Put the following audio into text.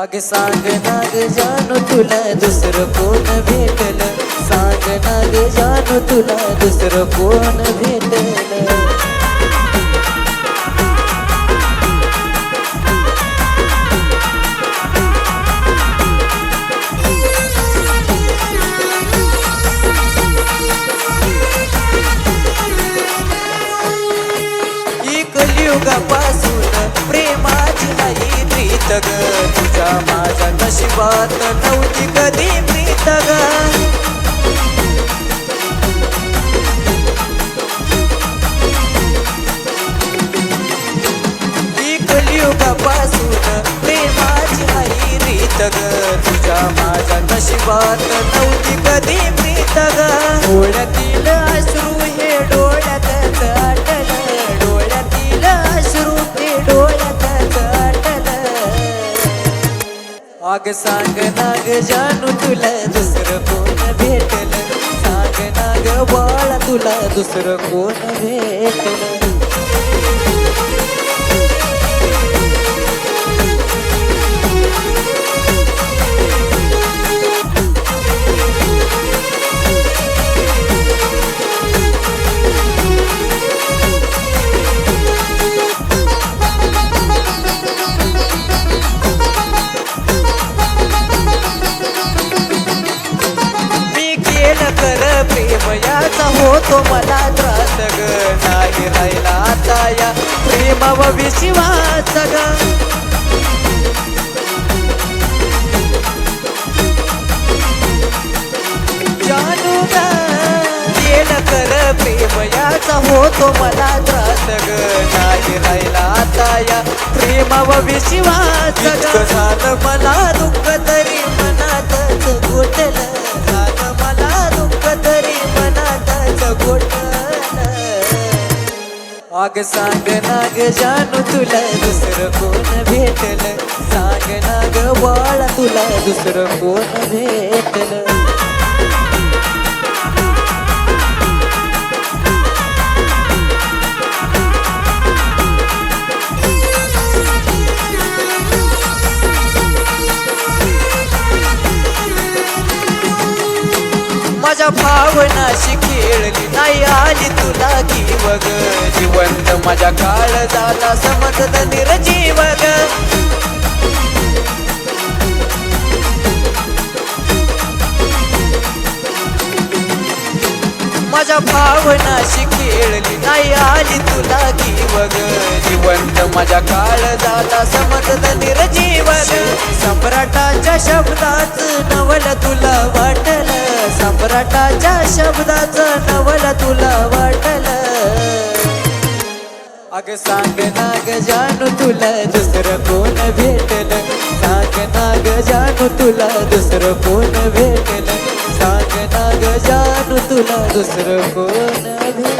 अगे सांग नाग जानू तुला दुसरं कोण भेटल, सांग नाग जानू तुला दुसरं कोण भेटल. कलियुगापासून प्रेमाची नाही प्रीत ग, तुझ्या माझ्या नशिबात नव्हती कधी प्रीत ग. ही कलियुगापासून प्रेमाची नाही रीत ग, तुझ्या माझ्या नशिबात नव्हती कधी प्रीत ग. डोळ्यातील अश्रू हे डोळ्यातच आटल, डोळ्यातील अश्रू हे डोळ्यातच आटल. अग सांग नाग जानू तुला दुसरं कोण भेटल, सांग नाग बाळा तुला दुसरं कोण भेटल. कर प्रेम याचा होतो मला त्रास ग, नाही राहिला आता या प्रेमावर विश्वास ग. जानू ग केलं कर प्रेम याचा होतो मला त्रास ग, नाही राहिला आता या प्रेमावर विश्वास ग. झालं मला दुःख तरी मनातच घोटलं, झालं मला दुःख तरी मनातच घोटलं. अग सांग नाग जानू तुला दुसरं कोण भेटल, सांग नाग बाळा तुला दुसरं कोण भेटल. माझ्या भावनाशी खेळली नाही आली तुला कीव ग, जिवंत माझ्या काळ झाला समजत निर्जीव ग. माझ्या भावनाशी खेळली नाही आली तुला कीव ग, जिवंत माझ्या काळ झाला समजत निर्जीव ग. सम्राटाच्या शब्दाच नवल तुला वाटल, सम्राटाच्या शब्दाचं नवल तुला वाटल. अग सांग नाग जानू तुला दुसरं कोण भेटल, सांग नाग जानू तुला दुसरं कोण भेटल, सांग नाग जानू तुला दुसरं कोण भेटल.